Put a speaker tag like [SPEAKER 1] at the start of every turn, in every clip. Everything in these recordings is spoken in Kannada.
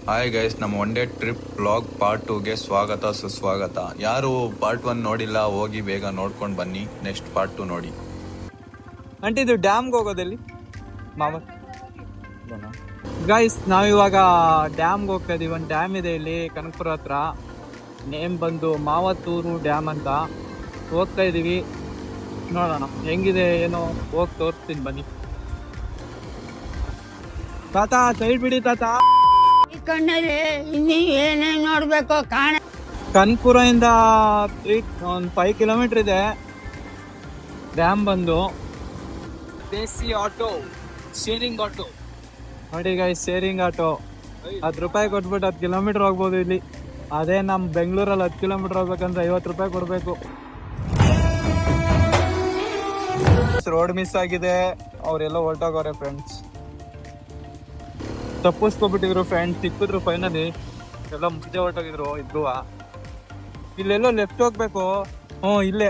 [SPEAKER 1] ಹಾಯ್ ಗೈಸ್, ನಮ್ಮ one day trip blog part 2ಗೆ ಸ್ವಾಗತ ಸುಸ್ವಾಗತ. ಯಾರು ಪಾರ್ಟ್ 1 ನೋಡಿಲ್ಲ ಹೋಗಿ ಬೇಗ ನೋಡ್ಕೊಂಡು ಬನ್ನಿ. ನೆಕ್ಸ್ಟ್ ಪಾರ್ಟ್ 2 ನೋಡಿ.
[SPEAKER 2] ಅಂಟಿದ್ದು ಡ್ಯಾಮ್ಗೆ ಹೋಗೋದಲ್ಲಿ ಮಾವತ್ ಗೈಸ್, ನಾವಿವಾಗ ಡ್ಯಾಮ್ಗೆ ಹೋಗ್ತಾ ಇದೀವಿ. ಒಂದು ಡ್ಯಾಮ್ ಇದೆ ಇಲ್ಲಿ ಕನಕಪುರ ಹತ್ರ. ನೇಮ್ ಬಂದು ಮಾವತ್ತೂರು ಡ್ಯಾಮ್ ಅಂತ. ಹೋಗ್ತಾ ಇದೀವಿ, ನೋಡೋಣ ಹೆಂಗಿದೆ ಏನೋ. ಹೋಗಿ ತೋರಿಸ್ತೀನಿ ಬನ್ನಿ. ತಾತ ಸೈಡ್ ಬಿಡಿ ತಾತ.
[SPEAKER 3] ಏನೇನ್ ನೋಡ್ಬೇಕು ಕಾಣ.
[SPEAKER 2] ಕನಕಪುರ ಇಂದ ಒಂದು 5 ಕಿಲೋಮೀಟರ್ ಇದೆ ಡ್ಯಾಮ್ ಬಂದು. ದೇಸಿ ಆಟೋ, ಶೇರಿಂಗ್ ಆಟೋ ನೋಡಿ ಗೈಸ್, ಶೇರಿಂಗ್ ಆಟೋ 10 ರೂಪಾಯಿ ಕೊಟ್ಬಿಟ್ಟು 10 ಕಿಲೋಮೀಟರ್ ಹೋಗ್ಬೋದು ಇಲ್ಲಿ. ಅದೇ ನಮ್ಮ ಬೆಂಗಳೂರಲ್ಲಿ 10 ಕಿಲೋಮೀಟರ್ ಹೋಗ್ಬೇಕಂದ್ರೆ 50 ರೂಪಾಯಿ ಕೊಡ್ಬೇಕು. ರೋಡ್ ಮಿಸ್ ಆಗಿದೆ, ಅವರೆಲ್ಲ ಹೊರಟೋಗವ್ರೆ ಫ್ರೆಂಡ್ಸ್. ತಪ್ಪಿಸ್ಕೊಬಿಟ್ಟಿದ್ರು ಫ್ರೆಂಡ್ಸ್, ಸಿಕ್ಕಿದ್ರು ಫೈನಲಿ. ಎಲ್ಲ ಮುಂಚೆ ಹೊರಟೋಗಿದ್ರು ಇಬ್ರು. ಇಲ್ಲೆಲ್ಲೋ ಲೆಫ್ಟ್ ಹೋಗ್ಬೇಕು. ಇಲ್ಲೇ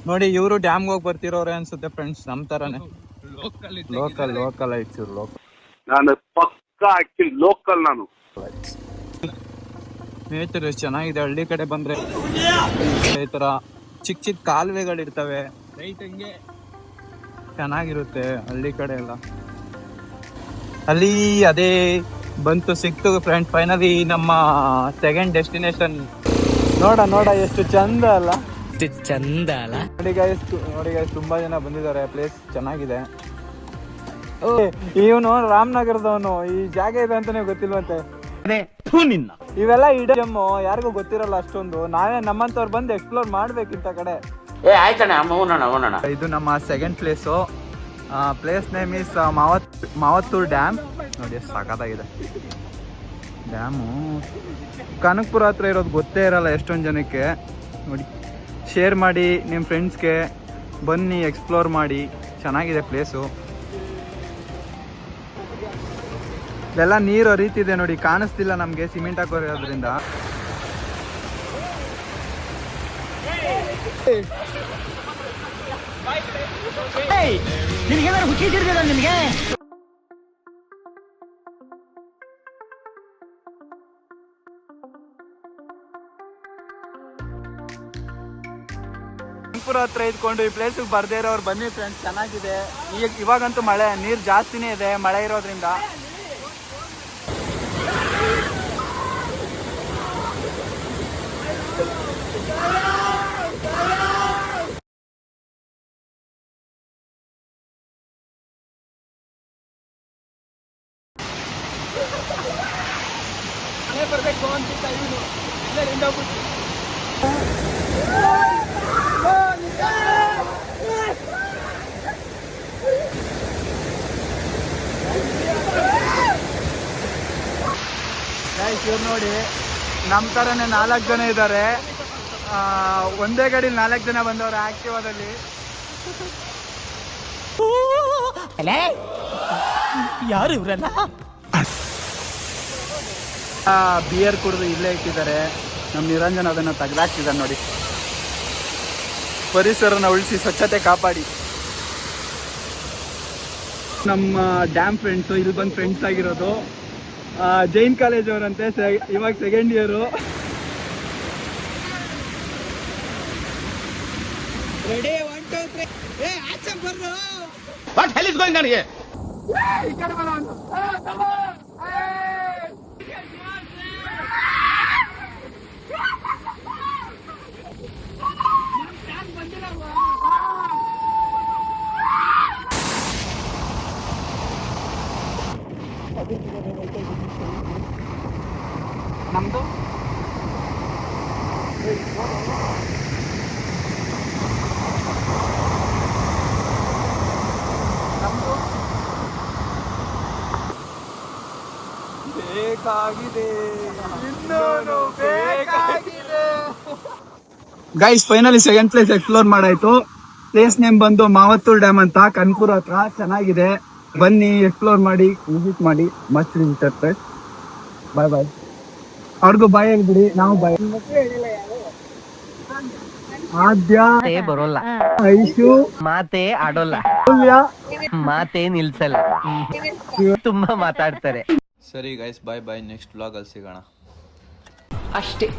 [SPEAKER 2] ನೋಡಿ, ಇವರು ಡ್ಯಾಮ್ಗೆ ಹೋಗಿ ಬರ್ತಿರೋರೆ ಅನ್ಸುತ್ತೆ ಫ್ರೆಂಡ್ಸ್, ನಮ್ ತರಾನೇ. ಲೋಕಲ್ ಐಟ್ಸ್
[SPEAKER 4] ನಾನು ಪಕ್ಕಾ ಆಕ್ಚುಲಿ ಲೋಕಲ್. ನಾನು
[SPEAKER 2] ನೇಚರ್ ಎಷ್ಟು ಚೆನ್ನಾಗಿದೆ. ಹಳ್ಳಿ ಕಡೆ ಬಂದ್ರೆ ಈ ತರ ಚಿಕ್ಕ ಚಿಕ್ಕ ಕಾಲುವೆಗಳಿರ್ತವೆ, ಚೆನ್ನಾಗಿರುತ್ತೆ ಹಳ್ಳಿ ಕಡೆ ಎಲ್ಲ. ಅಲ್ಲಿ ಅದೇ ಬಂತು, ಸಿಕ್ತು ಫ್ರೆಂಡ್ ಫೈನಲಿ ನಮ್ಮ ಸೆಕೆಂಡ್ ಡೆಸ್ಟಿನೇಷನ್. ನೋಡ ಎಷ್ಟು ಚಂದ ಅಲ್ಲ. ನೋಡಿ ಗೈಸ್ ತುಂಬಾ ಜನ ಬಂದಿದ್ದಾರೆ. ಪ್ಲೇಸ್ ಚೆನ್ನಾಗಿದೆ. ಇವನು ರಾಮನಗರದವನು. ಈ ಜಾಗ ಇದೆ ಅಂತಾನೆ ಗೊತ್ತಿಲ್ವಂತೆ. ಇವೆಲ್ಲ ಇಡೀ ಜಮ್ಮು ಯಾರಿಗೂ ಗೊತ್ತಿರಲ್ಲ ಅಷ್ಟೊಂದು. ನಾವೇ ನಮ್ಮಂತವ್ರು ಬಂದು ಎಕ್ಸ್ಪ್ಲೋರ್ ಮಾಡ್ಬೇಕಿಂತ ಕಡೆ. ಇದು ನಮ್ಮ second place. Place name is Mavathur dam. ನೋಡಿ ಎಷ್ಟು ಸಾಕಾಗಿದೆ ಡ್ಯಾಮು. ಕನಕಪುರ ಹತ್ರ ಇರೋದು ಗೊತ್ತೇ ಇರಲ್ಲ ಎಷ್ಟೊಂದು ಜನಕ್ಕೆ. ನೋಡಿ, ಶೇರ್ ಮಾಡಿ ನಿಮ್ಮ ಫ್ರೆಂಡ್ಸ್ಗೆ, ಬನ್ನಿ ಎಕ್ಸ್ಪ್ಲೋರ್ ಮಾಡಿ. ಚೆನ್ನಾಗಿದೆ ಪ್ಲೇಸು. ಇದೆಲ್ಲ ನೀರು ಹರಿತಿದೆ ನೋಡಿ, ಕಾಣಿಸ್ತಿಲ್ಲ ನಮಗೆ ಸಿಮೆಂಟ್ ಹಾಕೋದ್ರಿಂದ. ನಿಮಗೆ ಕನಕಪುರ ಹತ್ರ ಇದ್ಕೊಂಡು ಈ ಪ್ಲೇಸಿಗೆ ಬರ್ದೇ ಇರೋರು ಬನ್ನಿ ಫ್ರೆಂಡ್ಸ್, ಚೆನ್ನಾಗಿದೆ. ಇವಾಗಂತೂ ಮಳೆ, ನೀರು ಜಾಸ್ತಿನೇ ಇದೆ ಮಳೆ ಇರೋದ್ರಿಂದ. ಬರ್ಬೇಕು ಅಂತ ಇವನು ಇವ್ರು ನೋಡಿ, ನಮ್ಮ ಥರನೇ 4 ಜನ ಇದ್ದಾರೆ. ಒಂದೇ ಗಾಡಿಲಿ 4 ಜನ ಬಂದವ್ರೆ ಆಕ್ಟಿವಾದಲ್ಲಿ. ಯಾರು ಇವರೆಲ್ಲ? ಬಿಯರ್ ಕುಡಿದು ಇಲ್ಲೇ ಇಟ್ಟಿದ್ದಾರೆ. ನಮ್ಮ ನಿರಂಜನ್ ಅದನ್ನು ತೆಗೆದಾಕ್ತಿದ್ದಾರೆ ನೋಡಿ. ಪರಿಸರನ ಉಳಿಸಿ, ಸ್ವಚ್ಛತೆ ಕಾಪಾಡಿ. ನಮ್ಮ ಡ್ಯಾಮ್ ಫ್ರೆಂಡ್ಸು ಇಲ್ಲಿ ಬಂದು ಫ್ರೆಂಡ್ಸ್ ಆಗಿರೋದು. ಜೈನ್ ಕಾಲೇಜ್ ಅವರಂತೆ, ಇವಾಗ ಸೆಕೆಂಡ್ ಇಯರು. ರೆಡಿ 1 2 3 ಆಚೆ ಬರ್ರು. What hell is going on here? ಈ ಕಡೆ ಬರ ಒಂದು. ನಮ್ದು ಬೇಕಾಗಿದೆ, ಇನ್ನೂನು ಬೇಕಾಗಿದೆ. Guys finally second place explore ಮಾಡಾಯ್ತು. ಪ್ಲೇಸ್ ನೇಮ್ ಬಂದು ಮಾವತ್ತೂರ್ ಡ್ಯಾಮ್ ಅಂತ, ಕನಕಪುರ ಹತ್ರ. ಚೆನ್ನಾಗಿದೆ, ಬನ್ನಿ ಎಕ್ಸ್ಪ್ಲೋರ್ ಮಾಡಿ, ವಿಸಿಟ್ ಮಾಡಿ. ಮಸ್ತ್ ಇರುತ್ತೆ. ಬಾಯ್. ಅವ್ರಿಗೂ ಬಾಯ್ ಹೇಳ್ಬಿಡಿ, ನಾವು ಬಾಯ್. ಆದ್ಯ
[SPEAKER 5] ಬರೋಲ್ಲ,
[SPEAKER 2] ಐಶು
[SPEAKER 5] ಮಾತೇ ಆಡೋಲ್ಲ, ಮಾತೇ ನಿಲ್ಸಲ್ಲ, ತುಂಬಾ ಮಾತಾಡ್ತಾರೆ.
[SPEAKER 1] ಸರಿ ಗೈಸ್, ಬಾಯ್ ಬಾಯ್. ನೆಕ್ಸ್ಟ್ ವ್ಲಾಗ್ ಅಲ್ಲಿ ಸಿಗೋಣ.
[SPEAKER 5] ಅಷ್ಟೇ.